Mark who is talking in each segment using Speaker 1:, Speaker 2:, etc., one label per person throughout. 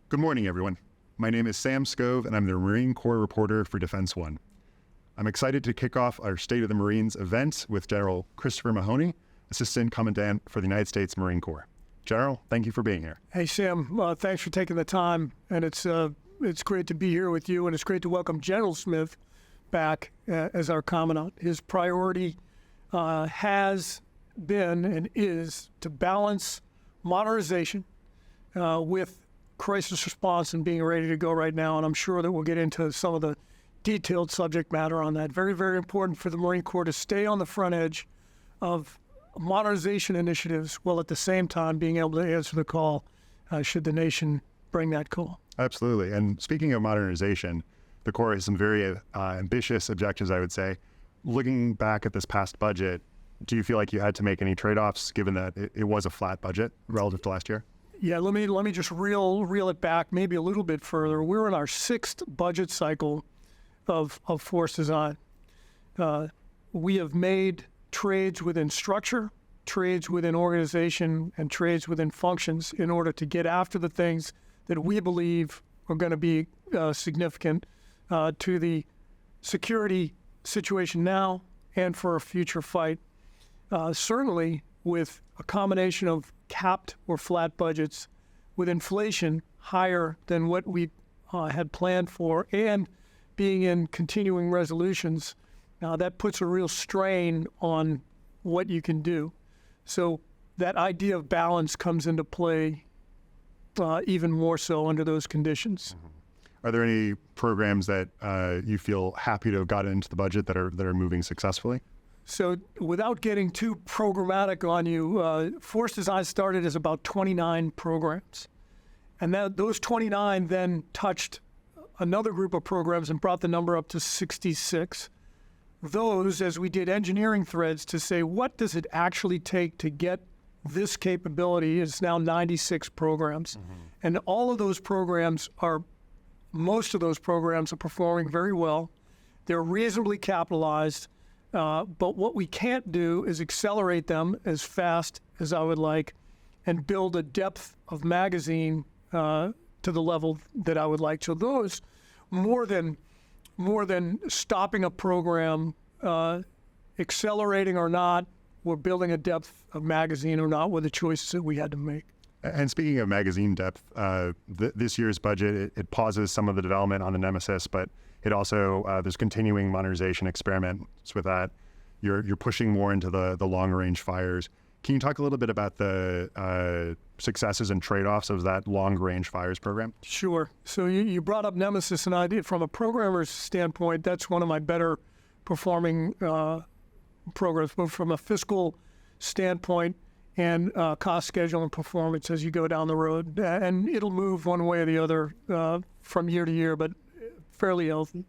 Speaker 1: Good morning, everyone. My name is Sam Scove, and I'm the Marine Corps reporter for Defense One. I'm excited to kick off our State of the Marines event with General Christopher Mahoney, Assistant Commandant for the United States Marine Corps. General, thank you for being here.
Speaker 2: Hey, Sam. Thanks for taking the time, and it's great to be here with you, and it's great to welcome General Smith back as our Commandant. His priority has been and is to balance modernization with crisis response and being ready to go right now, and I'm sure that we'll get into some of the detailed subject matter on that. Very, very important for the Marine Corps to stay on the front edge of modernization initiatives while at the same time being able to answer the call should the nation bring that call.
Speaker 1: Absolutely. And speaking of modernization, the Corps has some very ambitious objectives, I would say. Looking back at this past budget, do you feel like you had to make any trade-offs given that it was a flat budget relative to last year?
Speaker 2: Yeah, let me just reel it back maybe a little bit further. We're in our sixth budget cycle of force design. We have made trades within structure, trades within organization, and trades within functions in order to get after the things that we believe are going to be significant to the security situation now and for a future fight. Certainly with a combination of capped or flat budgets with inflation higher than what we had planned for and being in continuing resolutions, that puts a real strain on what you can do. So that idea of balance comes into play even more so under those conditions.
Speaker 1: Are there any programs that you feel happy to have gotten into the budget that are moving successfully?
Speaker 2: So without getting too programmatic on you, force design started as about 29 programs. And those 29 then touched another group of programs and brought the number up to 66. Those, as we did engineering threads to say, what does it actually take to get this capability, is now 96 programs. And all of those programs most of those programs are performing very well. They're reasonably capitalized. But what we can't do is accelerate them as fast as I would like and build a depth of magazine to the level that I would like. So those, more than stopping a program, accelerating or not, we're building a depth of magazine or not, were the choices that we had to make.
Speaker 1: And speaking of magazine depth, this year's budget, it pauses some of the development on the Nemesis, but it also, there's continuing modernization experiments with that. You're pushing more into the long-range fires. Can you talk a little bit about the successes and trade-offs of that long-range fires program?
Speaker 2: Sure. So you brought up Nemesis, and I did, from a programmer's standpoint, that's one of my better performing programs, but from a fiscal standpoint and cost, schedule, and performance as you go down the road. And it'll move one way or the other from year to year, but fairly healthy.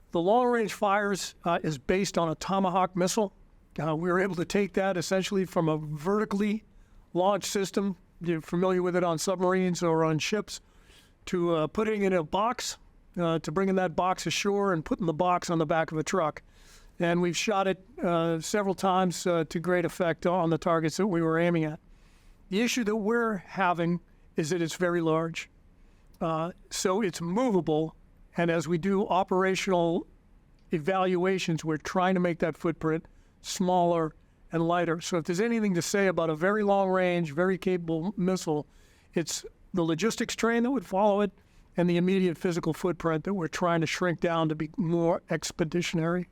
Speaker 2: The long-range fires is based on a Tomahawk missile. We were able to take that essentially from a vertically launched system, you're familiar with it on submarines or on ships, to putting it in a box, to bringing that box ashore and putting the box on the back of a truck. And we've shot it several times to great effect on the targets that we were aiming at. The issue that we're having is that it's very large. So it's movable. And as we do operational evaluations, we're trying to make that footprint smaller and lighter. So if there's anything to say about a very long range, very capable missile, it's the logistics train that would follow it and the immediate physical footprint that we're trying to shrink down to be more expeditionary.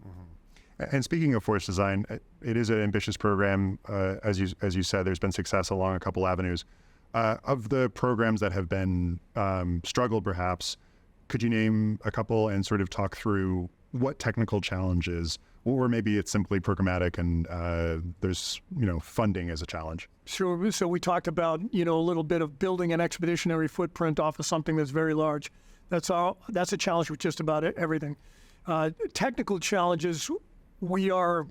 Speaker 1: And speaking of force design, it is an ambitious program. As you said, there's been success along a couple avenues. Of the programs that have been struggled perhaps, could you name a couple and sort of talk through what technical challenges, or maybe it's simply programmatic and there's funding as a challenge?
Speaker 2: Sure. So we talked about a little bit of building an expeditionary footprint off of something that's very large. That's a challenge with just about everything. Technical challenges, we are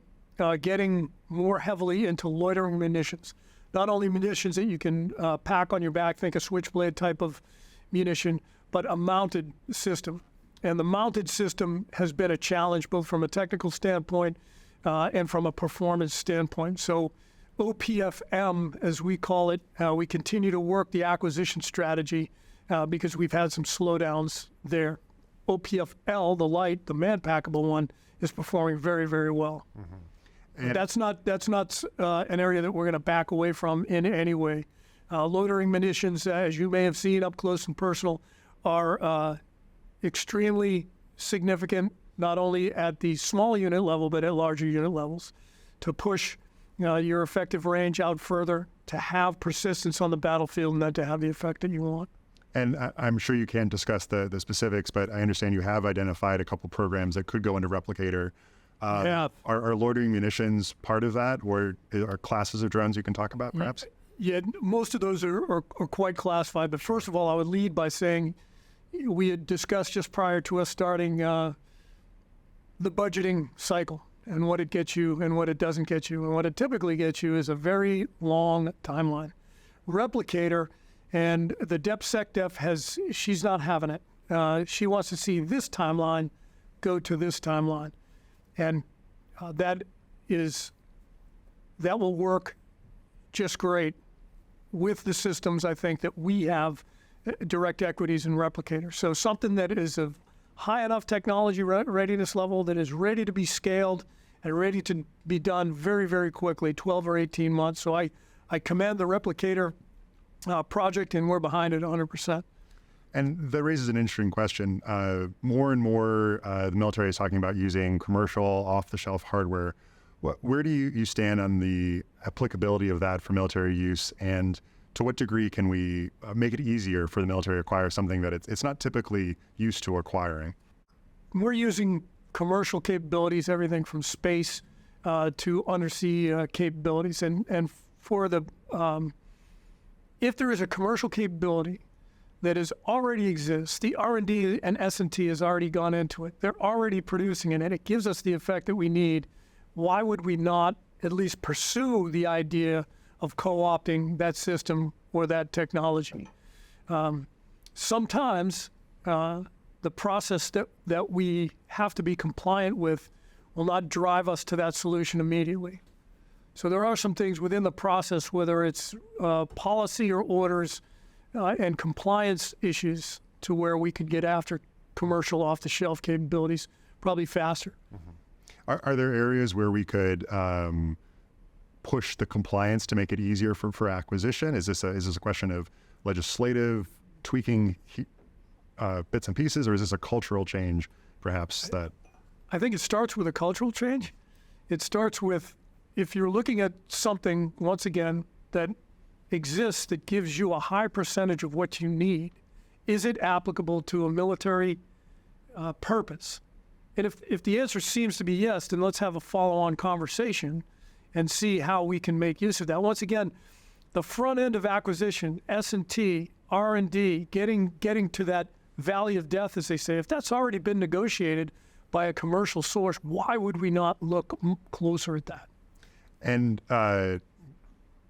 Speaker 2: getting more heavily into loitering munitions. Not only munitions that you can pack on your back, think a switchblade type of munition, but a mounted system. And the mounted system has been a challenge both from a technical standpoint and from a performance standpoint. So OPFM, as we call it, we continue to work the acquisition strategy because we've had some slowdowns there. OPFL, the light, the man-packable one, is performing very, very well. And that's not an area that we're going to back away from in any way. Loitering munitions, as you may have seen up close and personal, are extremely significant, not only at the small unit level, but at larger unit levels, to push your effective range out further, to have persistence on the battlefield, and then to have the effect that you want.
Speaker 1: And I'm sure you can't discuss the specifics, but I understand you have identified a couple programs that could go into Replicator.
Speaker 2: Yeah.
Speaker 1: Are loitering munitions part of that, or are classes of drones you can talk about, perhaps?
Speaker 2: Yeah, most of those are quite classified. But first of all, I would lead by saying we had discussed just prior to us starting the budgeting cycle and what it gets you and what it doesn't get you. And what it typically gets you is a very long timeline. Replicator and the DepSecDef she's not having it. She wants to see this timeline go to this timeline. And that will work just great with the systems, I think, that we have direct equities in Replicator. So something that is of high enough technology readiness level that is ready to be scaled and ready to be done very, very quickly, 12 or 18 months. So I commend the Replicator project, and we're behind it 100%.
Speaker 1: And that raises an interesting question. More and more, the military is talking about using commercial, off-the-shelf hardware. Where do you stand on the applicability of that for military use, and to what degree can we make it easier for the military to acquire something that it's not typically used to acquiring?
Speaker 2: We're using commercial capabilities, everything from space to undersea capabilities. And for the if there is a commercial capability that already exists, the R&D and S&T has already gone into it. They're already producing it, and it gives us the effect that we need. Why would we not at least pursue the idea of co-opting that system or that technology? Sometimes the process that we have to be compliant with will not drive us to that solution immediately. So there are some things within the process, whether it's policy or orders and compliance issues, to where we could get after commercial off-the-shelf capabilities probably faster.
Speaker 1: Are there areas where we could push the compliance to make it easier for acquisition? Is this a question of legislative tweaking bits and pieces, or is this a cultural change, perhaps? That
Speaker 2: I think it starts with a cultural change. It starts with, if you're looking at something, once again, that exists that gives you a high percentage of what you need, is it applicable to a military purpose? And if the answer seems to be yes, then let's have a follow-on conversation and see how we can make use of that. Once again, the front end of acquisition, S&T, R&D, getting to that valley of death, as they say, if that's already been negotiated by a commercial source, why would we not look closer at that?
Speaker 1: And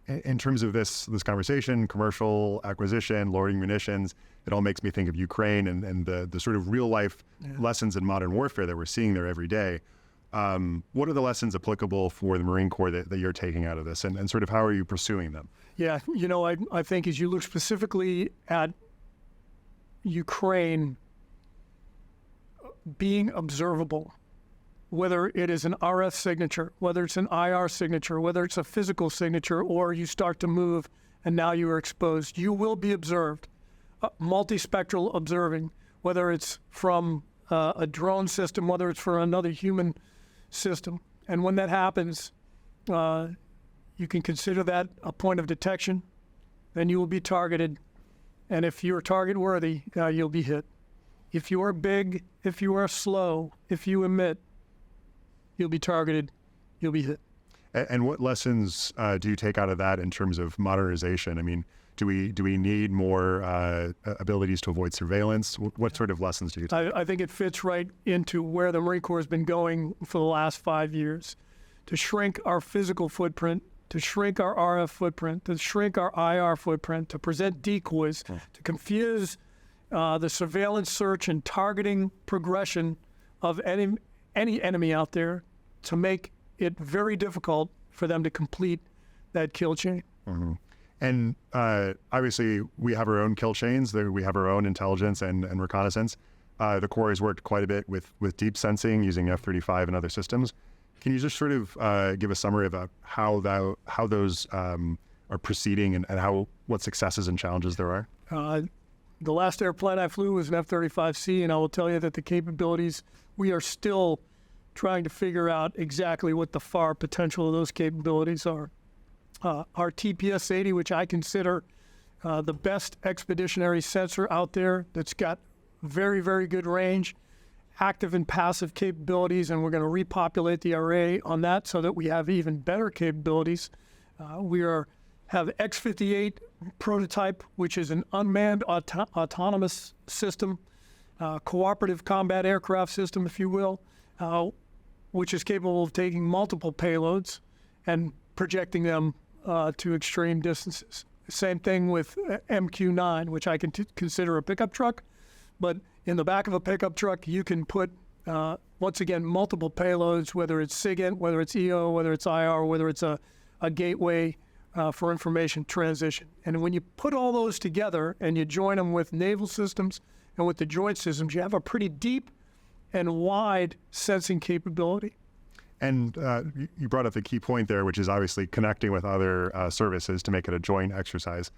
Speaker 1: in terms of this conversation, commercial acquisition, loitering munitions, it all makes me think of Ukraine and the sort of real life lessons in modern warfare that we're seeing there every day. What are the lessons applicable for the Marine Corps that you're taking out of this, and sort of how are you pursuing them?
Speaker 2: Yeah, I think as you look specifically at Ukraine being observable, whether it is an RF signature, whether it's an IR signature, whether it's a physical signature, or you start to move and now you are exposed, you will be observed. Multispectral observing, whether it's from a drone system, whether it's for another human system. And when that happens, you can consider that a point of detection, then you will be targeted. And if you're target worthy, you'll be hit. If you are big, if you are slow, if you emit, you'll be targeted, you'll be hit.
Speaker 1: And what lessons do you take out of that in terms of modernization? I mean, do we need more abilities to avoid surveillance? What sort of lessons do you take?
Speaker 2: I think it fits right into where the Marine Corps has been going for the last 5 years, to shrink our physical footprint, to shrink our RF footprint, to shrink our IR footprint, to present decoys, to confuse the surveillance, search, and targeting progression of any enemy out there, to make it very difficult for them to complete that kill chain.
Speaker 1: Mm-hmm. And obviously, we have our own kill chains. We have our own intelligence and reconnaissance. The Corps has worked quite a bit with deep sensing using F-35 and other systems. Can you just sort of give a summary about how those are proceeding and what successes and challenges there are?
Speaker 2: The last airplane I flew was an F-35C, and I will tell you that the capabilities, we are still trying to figure out exactly what the FAR potential of those capabilities are. Our TPS-80, which I consider the best expeditionary sensor out there, that's got very, very good range, active and passive capabilities, and we're going to repopulate the array on that so that we have even better capabilities. We have X-58 prototype, which is an unmanned autonomous system, cooperative combat aircraft system, if you will, which is capable of taking multiple payloads and projecting them to extreme distances. Same thing with MQ-9, which I can consider a pickup truck, but in the back of a pickup truck, you can put, once again, multiple payloads, whether it's SIGINT, whether it's EO, whether it's IR, whether it's a gateway for information transition. And when you put all those together and you join them with naval systems and with the joint systems, you have a pretty deep and wide sensing capability.
Speaker 1: And you brought up the key point there, which is obviously connecting with other services to make it a joint exercise.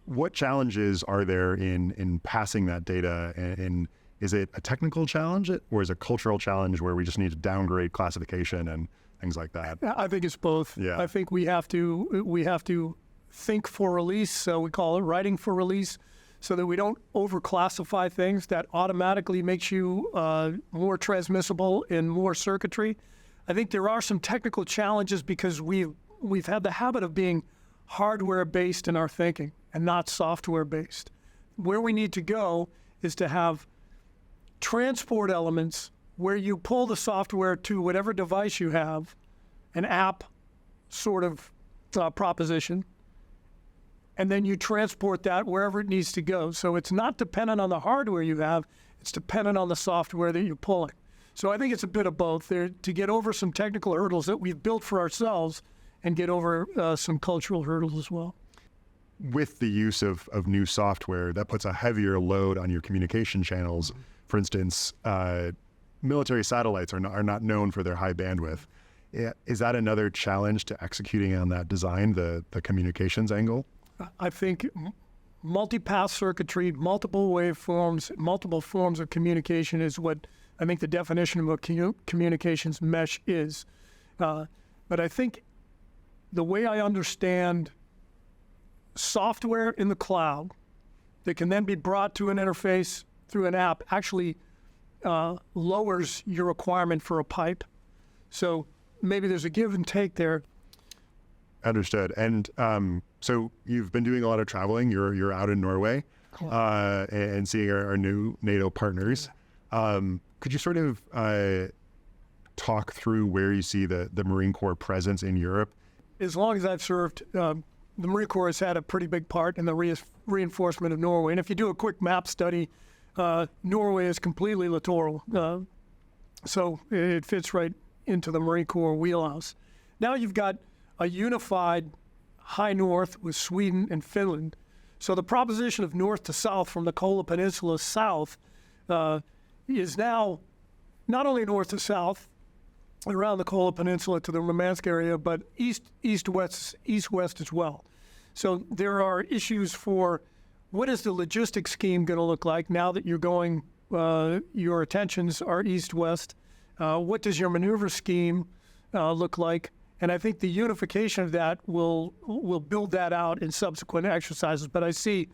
Speaker 1: What challenges are there in passing that data? And is it a technical challenge or is it a cultural challenge where we just need to downgrade classification and things like that?
Speaker 2: I think it's both.
Speaker 1: Yeah.
Speaker 2: I think we have to think for release, so we call it writing for release, so that we don't overclassify things. That automatically makes you more transmissible in more circuitry. I think there are some technical challenges because we've had the habit of being hardware-based in our thinking and not software-based. Where we need to go is to have transport elements where you pull the software to whatever device you have, an app sort of proposition, and then you transport that wherever it needs to go. So it's not dependent on the hardware you have, it's dependent on the software that you're pulling. So I think it's a bit of both there to get over some technical hurdles that we've built for ourselves and get over some cultural hurdles as well.
Speaker 1: With the use of new software, that puts a heavier load on your communication channels. For instance, military satellites are not known for their high bandwidth. Is that another challenge to executing on that design, the communications angle?
Speaker 2: I think multipath circuitry, multiple waveforms, multiple forms of communication is what I think the definition of a communications mesh is. But I think the way I understand software in the cloud that can then be brought to an interface through an app actually lowers your requirement for a pipe. So maybe there's a give and take there.
Speaker 1: Understood. And so you've been doing a lot of traveling. You're out in Norway and seeing our new NATO partners. Could you sort of talk through where you see the Marine Corps presence in Europe?
Speaker 2: As long as I've served, the Marine Corps has had a pretty big part in the reinforcement of Norway. And if you do a quick map study, Norway is completely littoral. So it fits right into the Marine Corps wheelhouse. Now you've got a unified high north with Sweden and Finland. So the proposition of north to south from the Kola Peninsula south is now not only north to south around the Kola Peninsula to the Murmansk area, but east-west as well. So there are issues for what is the logistics scheme going to look like now that you're going, your attentions are east-west. What does your maneuver scheme look like? And I think the unification of that will build that out in subsequent exercises. But I see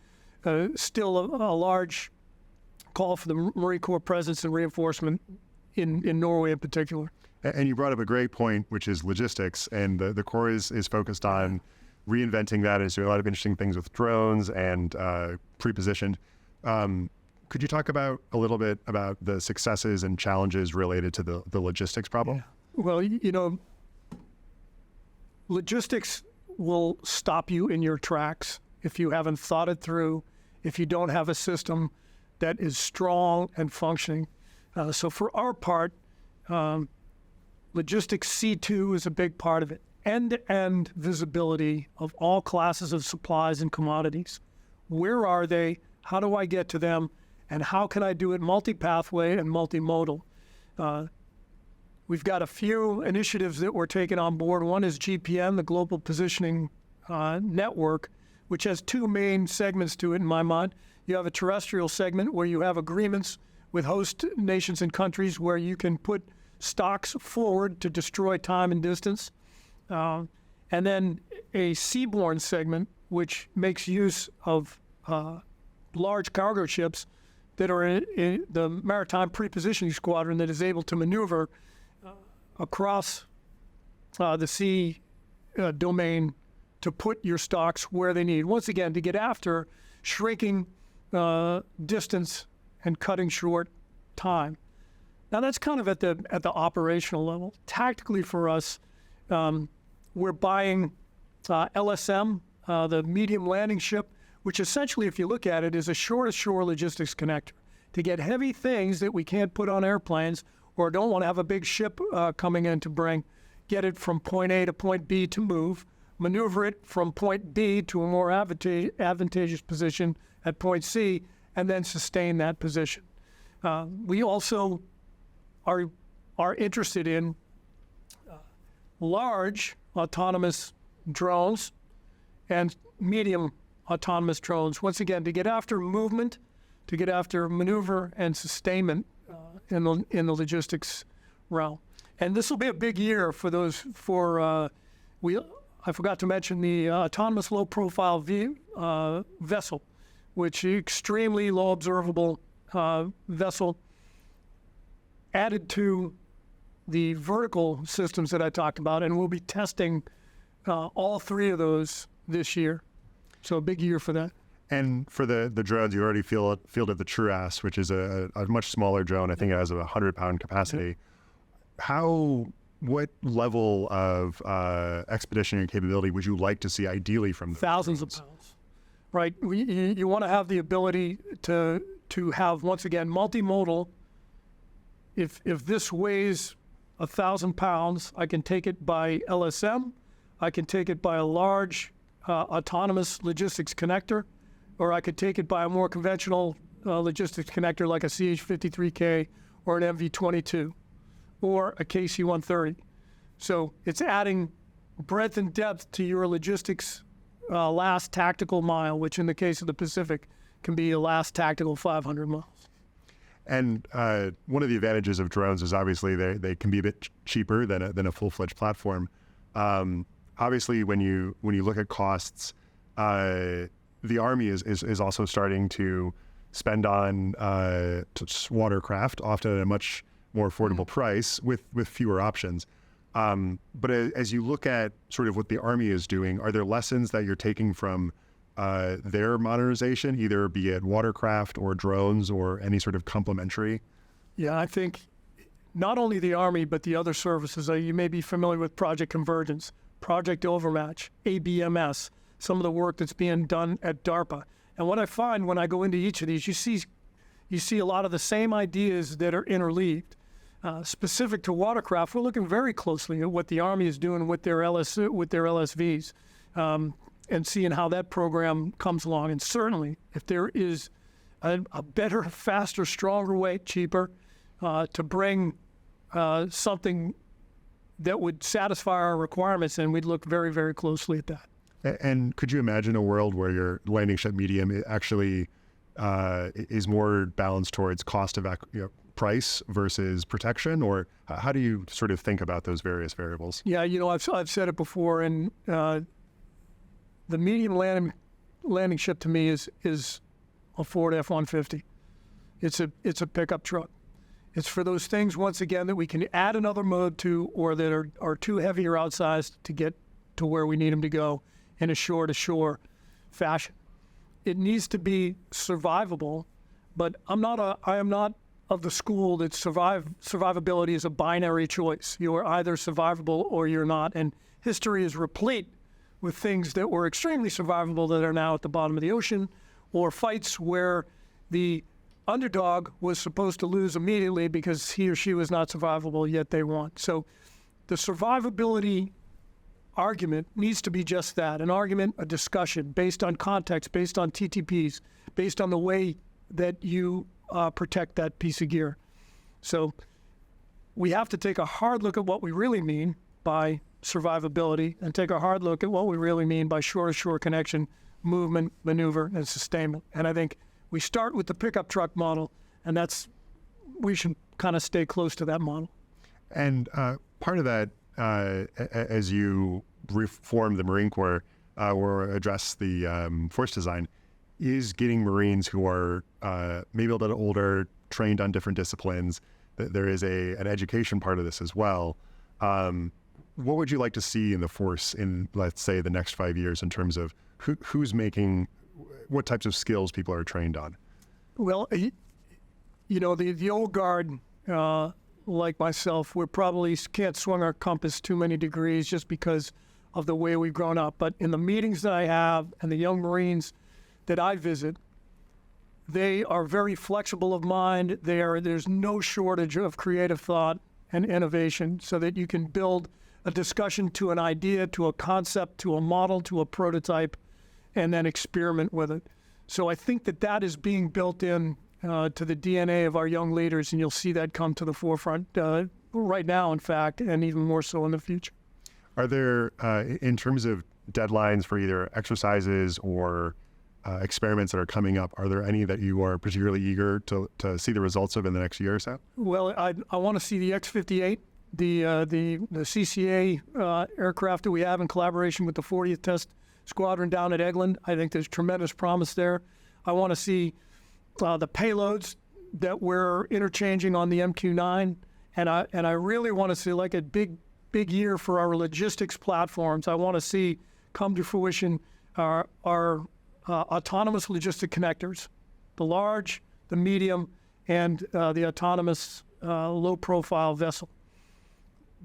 Speaker 2: still a large call for the Marine Corps presence and reinforcement in Norway in particular.
Speaker 1: And you brought up a great point, which is logistics. And the Corps is focused on reinventing that. It's doing a lot of interesting things with drones and pre-positioned. Could you talk about a little bit about the successes and challenges related to the logistics problem?
Speaker 2: Yeah. Well, you know, logistics will stop you in your tracks if you haven't thought it through, if you don't have a system that is strong and functioning. So for our part, logistics C2 is a big part of it. end-to-end visibility of all classes of supplies and commodities. Where are they? How do I get to them? And how can I do it multi-pathway and multimodal? We've got a few initiatives that we're taking on board. One is GPN, the Global Positioning Network, which has two main segments to it in my mind. You have a terrestrial segment where you have agreements with host nations and countries where you can put stocks forward to destroy time and distance. And then a seaborne segment, which makes use of large cargo ships that are in the Maritime Prepositioning Squadron that is able to maneuver across the sea domain to put your stocks where they need. Once again, to get after shrinking distance and cutting short time. Now that's kind of at the operational level. Tactically for us, we're buying LSM, the medium landing ship, which essentially, if you look at it, is a shore-to-shore logistics connector to get heavy things that we can't put on airplanes or don't want to have a big ship coming in to get it from point A to point B to move, maneuver it from point B to a more advantageous position at point C, and then sustain that position. We also are interested in large autonomous drones and medium autonomous drones, once again, to get after movement, to get after maneuver and sustainment in the logistics realm. And this will be a big year for those, I forgot to mention the autonomous low-profile vessel, which is extremely low observable vessel added to the vertical systems that I talked about, and we'll be testing all three of those this year. So a big year for that.
Speaker 1: And for the drones, you already fielded the TrueAss, which is a much smaller drone. I think it has a 100-pound capacity. What level of expeditionary capability would you like to see ideally from those
Speaker 2: Thousands
Speaker 1: drones?
Speaker 2: of pounds, right? You want to have the ability to have, once again, multimodal. If this weighs 1,000 pounds, I can take it by LSM, I can take it by a large autonomous logistics connector, or I could take it by a more conventional logistics connector like a CH-53K or an MV-22 or a KC-130. So it's adding breadth and depth to your logistics last tactical mile, which in the case of the Pacific can be a last tactical 500 miles.
Speaker 1: And one of the advantages of drones is obviously they can be a bit cheaper than a full-fledged platform. Obviously, when you look at costs, the Army is also starting to spend on watercraft, often at a much more affordable price with fewer options. But as you look at sort of what the Army is doing, are there lessons that you're taking from their modernization, either be it watercraft or drones or any sort of complementary?
Speaker 2: Yeah, I think not only the Army, but the other services. You may be familiar with Project Convergence, Project Overmatch, ABMS, some of the work that's being done at DARPA. And what I find when I go into each of these, you see a lot of the same ideas that are interleaved. Specific to watercraft, we're looking very closely at what the Army is doing with their LSVs, and seeing how that program comes along. And certainly, if there is a better, faster, stronger way, cheaper, to bring something that would satisfy our requirements, then we'd look very, very closely at that.
Speaker 1: And could you imagine a world where your landing ship medium actually is more balanced towards cost of price versus protection, or how do you sort of think about those various variables?
Speaker 2: Yeah, I've said it before, and the medium landing ship to me is a Ford F-150. It's a pickup truck. It's for those things, once again, that we can add another mode to, or that are too heavy or outsized to get to where we need them to go in a shore-to-shore fashion. It needs to be survivable, but I am not of the school that survivability is a binary choice. You are either survivable or you're not, and history is replete with things that were extremely survivable that are now at the bottom of the ocean, or fights where the underdog was supposed to lose immediately because he or she was not survivable, yet they won. So the survivability argument needs to be just that, an argument, a discussion based on context, based on TTPs, based on the way that you protect that piece of gear. So we have to take a hard look at what we really mean by survivability and take a hard look at what we really mean by shore-to-shore connection, movement, maneuver, and sustainment. And I think we start with the pickup truck model, and we should kind of stay close to that model.
Speaker 1: And part of that, as you reform the Marine Corps or address the force design, is getting Marines who are maybe a little bit older, trained on different disciplines. There is an education part of this as well. What would you like to see in the force in, let's say, the next 5 years in terms of who's making, what types of skills people are trained on?
Speaker 2: Well, the old guard, like myself, we probably can't swing our compass too many degrees just because of the way we've grown up. But in the meetings that I have and the young Marines that I visit, they are very flexible of mind. There's no shortage of creative thought and innovation so that you can build a discussion to an idea, to a concept, to a model, to a prototype, and then experiment with it. So I think that is being built in to the DNA of our young leaders, and you'll see that come to the forefront right now, in fact, and even more so in the future.
Speaker 1: Are there, in terms of deadlines for either exercises or experiments that are coming up, are there any that you are particularly eager to see the results of in the next year or so?
Speaker 2: Well, I want to see the X-58, the CCA aircraft that we have in collaboration with the 40th Test Squadron down at Eglin. I think there's tremendous promise there. I want to see the payloads that we're interchanging on the MQ-9, and I really want to see like a big year for our logistics platforms. I want to see come to fruition our autonomous logistic connectors, the large, the medium, and the autonomous low-profile vessel.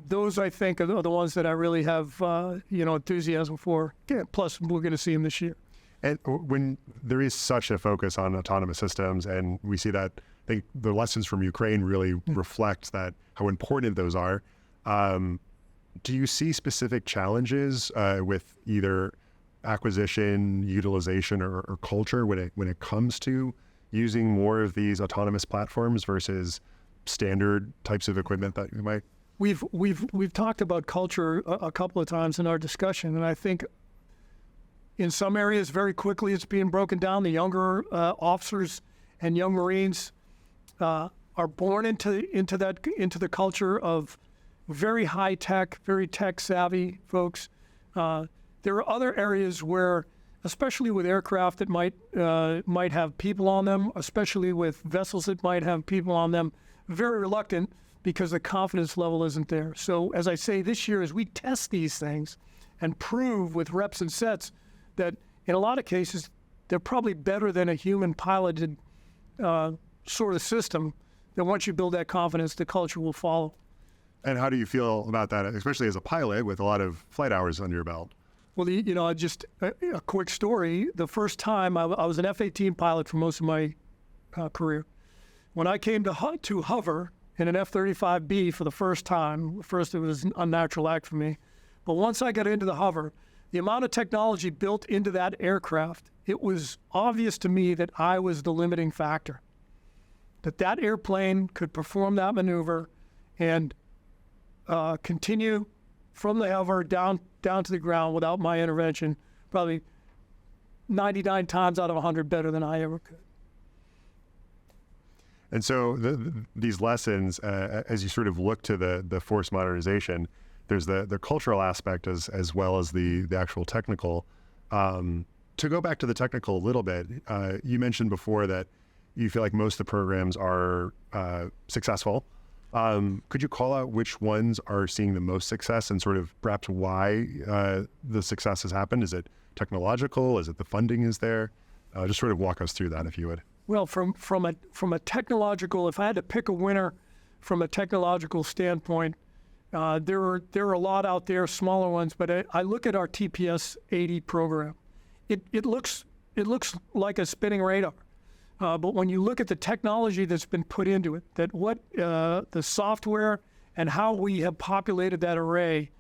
Speaker 2: Those, I think, are the ones that I really have enthusiasm for. Yeah, plus, we're going to see them this year.
Speaker 1: And when there is such a focus on autonomous systems, and we see that, I think the lessons from Ukraine really reflect that, how important those are. Do you see specific challenges with either acquisition, utilization, or culture when it comes to using more of these autonomous platforms versus standard types of equipment that you might?
Speaker 2: We've talked about culture a couple of times in our discussion, and I think in some areas very quickly it's being broken down. The younger officers and young Marines are born into the culture of very high tech, very tech savvy folks. There are other areas where, especially with aircraft that might have people on them, especially with vessels that might have people on them, very reluctant because the confidence level isn't there. So as I say, this year, as we test these things and prove with reps and sets that in a lot of cases, they're probably better than a human piloted sort of system, then once you build that confidence, the culture will follow.
Speaker 1: And how do you feel about that, especially as a pilot with a lot of flight hours under your belt?
Speaker 2: Well, just a quick story. The first time I was an F-18 pilot for most of my career. When I came to hover in an F-35B for the first time, first it was an unnatural act for me, but once I got into the hover, the amount of technology built into that aircraft, it was obvious to me that I was the limiting factor, that airplane could perform that maneuver and continue from the hover down to the ground without my intervention, probably 99 times out of 100 better than I ever could.
Speaker 1: And so these lessons, as you sort of look to the force modernization, there's the cultural aspect as well as the actual technical. To go back to the technical a little bit, you mentioned before that you feel like most of the programs are successful. Could you call out which ones are seeing the most success and sort of perhaps why the success has happened? Is it technological? Is it the funding is there? Just sort of walk us through that if you would.
Speaker 2: Well, from a technological, if I had to pick a winner from a technological standpoint, there are a lot out there, smaller ones, but I look at our TPS-80 program. It looks like a spinning radar. But when you look at the technology that's been put into it, the software and how we have populated that array,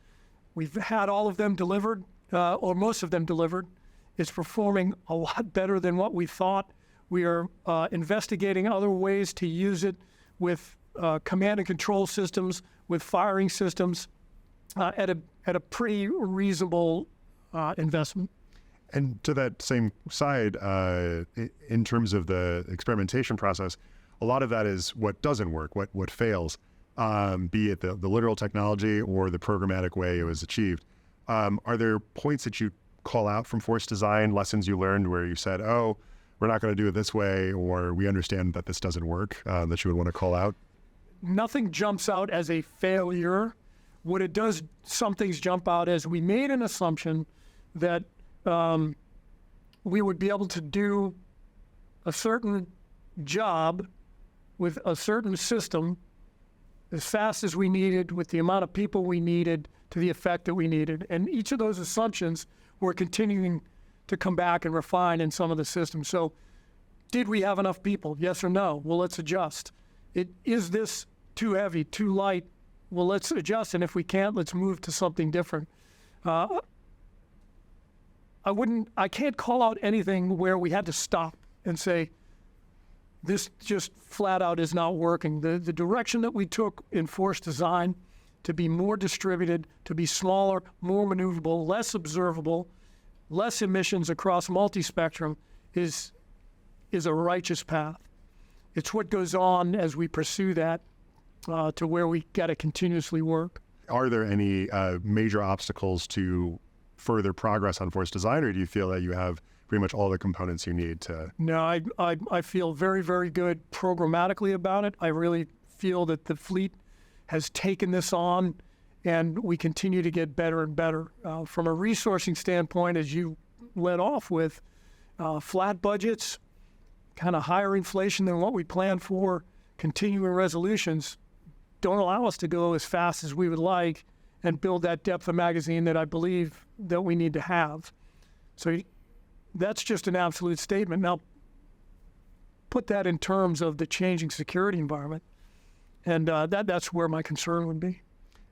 Speaker 2: We've had all of them delivered, or most of them delivered. It's performing a lot better than what we thought. We are investigating other ways to use it with command and control systems, with firing systems, at a pretty reasonable investment.
Speaker 1: And to that same side, in terms of the experimentation process, a lot of that is what doesn't work, what fails, be it the literal technology or the programmatic way it was achieved. Are there points that you call out from force design, lessons you learned where you said, oh, we're not going to do it this way, or we understand that this doesn't work, that you would want to call out?
Speaker 2: Nothing jumps out as a failure. What it does, some things jump out as we made an assumption that we would be able to do a certain job with a certain system as fast as we needed, with the amount of people we needed, to the effect that we needed. And each of those assumptions we're continuing to come back and refine in some of the systems. So did we have enough people? Yes or no? Well, let's adjust. Is this too heavy, too light? Well, let's adjust. And if we can't, let's move to something different. I can't call out anything where we had to stop and say, this just flat out is not working. The direction that we took in force design to be more distributed, to be smaller, more maneuverable, less observable, less emissions across multi-spectrum is a righteous path. It's what goes on as we pursue that to where we got to continuously work.
Speaker 1: Are there any major obstacles to further progress on force design, or do you feel that you have pretty much all the components you need to?
Speaker 2: No, I feel very, very good programmatically about it. I really feel that the fleet has taken this on, and we continue to get better and better. From a resourcing standpoint, as you led off with, flat budgets, kind of higher inflation than what we planned for, continuing resolutions don't allow us to go as fast as we would like and build that depth of magazine that I believe that we need to have. So that's just an absolute statement. Now, put that in terms of the changing security environment, and that's where my concern would be.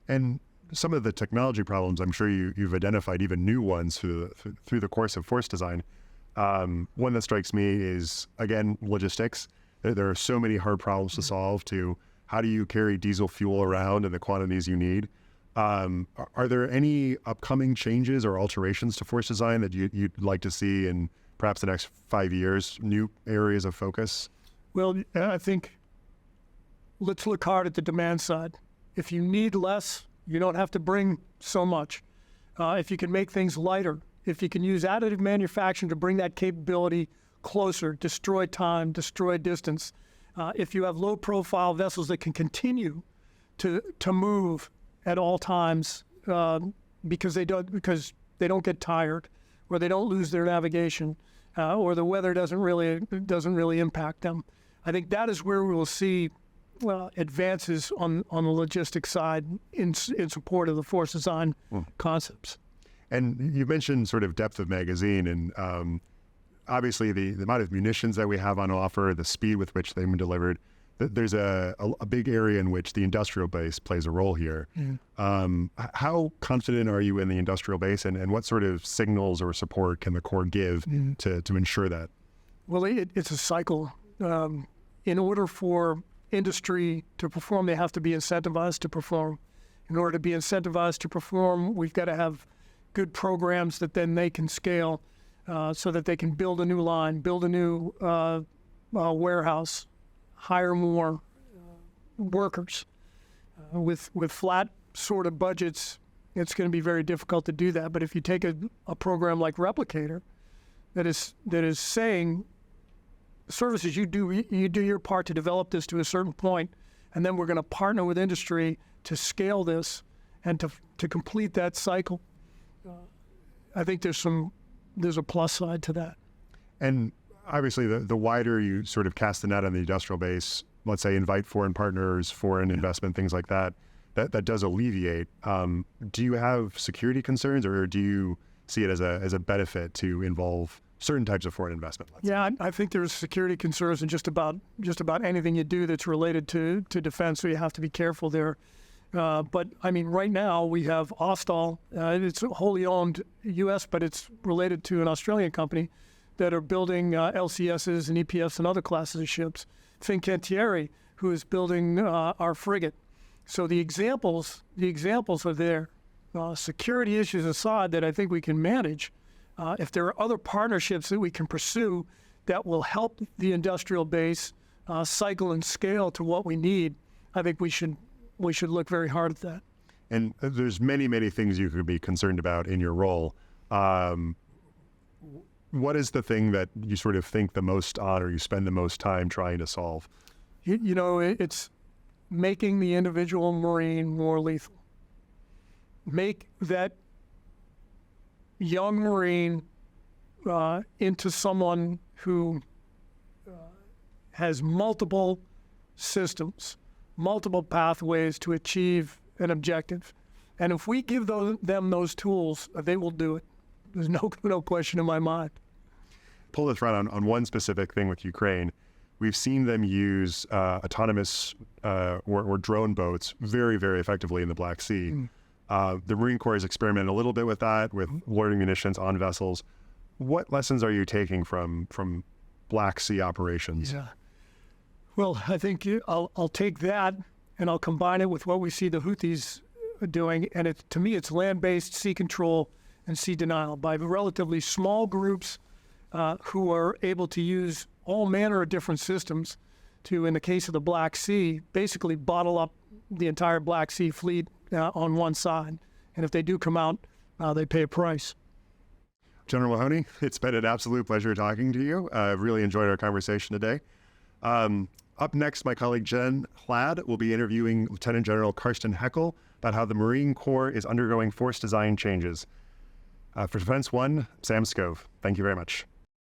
Speaker 1: And some of the technology problems, I'm sure you've identified even new ones through the course of force design. One that strikes me is, again, logistics. There are so many hard problems to solve, to how do you carry diesel fuel around in the quantities you need? Are there any upcoming changes or alterations to force design that you'd like to see in perhaps the next 5 years, new areas of focus?
Speaker 2: Well, I think let's look hard at the demand side. If you need less, you don't have to bring so much. If you can make things lighter, if you can use additive manufacturing to bring that capability closer, destroy time, destroy distance. If you have low-profile vessels that can continue to move at all times because they don't get tired, or they don't lose their navigation, or the weather doesn't really impact them. I think that is where we will see advances on the logistics side in support of the force design concepts.
Speaker 1: And you mentioned sort of depth of magazine, and obviously the amount of munitions that we have on offer, the speed with which they've been delivered. There's a big area in which the industrial base plays a role here. How confident are you in the industrial base, and what sort of signals or support can the Corps give to ensure that? Well,
Speaker 2: it's a cycle. In order for industry to perform, they have to be incentivized to perform. In order to be incentivized to perform, we've got to have good programs that then they can scale so that they can build a new line, build a new warehouse, hire more workers. With flat sort of budgets, it's going to be very difficult to do that. But if you take a program like Replicator that is saying, services, you do your part to develop this to a certain point, and then we're going to partner with industry to scale this and to complete that cycle. I think there's a plus side to that.
Speaker 1: And obviously, the wider you sort of cast the net on the industrial base, let's say invite foreign partners, foreign investment, things like that, that does alleviate. Do you have security concerns, or do you see it as a benefit to involve certain types of foreign investment?
Speaker 2: Yeah, I think there's security concerns in just about anything you do that's related to defense, so you have to be careful there. But I mean, right now we have Austal. It's wholly owned U.S., but it's related to an Australian company that are building LCSs and EPFs and other classes of ships. Fincantieri, who is building our frigate. So the examples are there. Security issues aside, that I think we can manage. If there are other partnerships that we can pursue that will help the industrial base cycle and scale to what we need, I think we should look very hard at that.
Speaker 1: And there's many, many things you could be concerned about in your role. What is the thing that you sort of think the most on, or you spend the most time trying to solve?
Speaker 2: It's making the individual Marine more lethal. Make that young Marine into someone who has multiple systems, multiple pathways to achieve an objective. And if we give them those tools, they will do it. There's no question in my mind.
Speaker 1: Pull the thread on one specific thing with Ukraine. We've seen them use autonomous or drone boats very, very effectively in the Black Sea. The Marine Corps has experimented a little bit with that, with loitering munitions on vessels. What lessons are you taking from Black Sea operations?
Speaker 2: Yeah. Well, I think I'll take that and I'll combine it with what we see the Houthis doing. And to me, it's land-based sea control and sea denial by relatively small groups who are able to use all manner of different systems to, in the case of the Black Sea, basically bottle up the entire Black Sea fleet on one side. And if they do come out, they pay a price.
Speaker 1: General Mahoney, it's been an absolute pleasure talking to you. I've really enjoyed our conversation today. Up next, my colleague Jen Hladd will be interviewing Lieutenant General Karsten Heckel about how the Marine Corps is undergoing force design changes. For Defense One, Sam Scove. Thank you very much.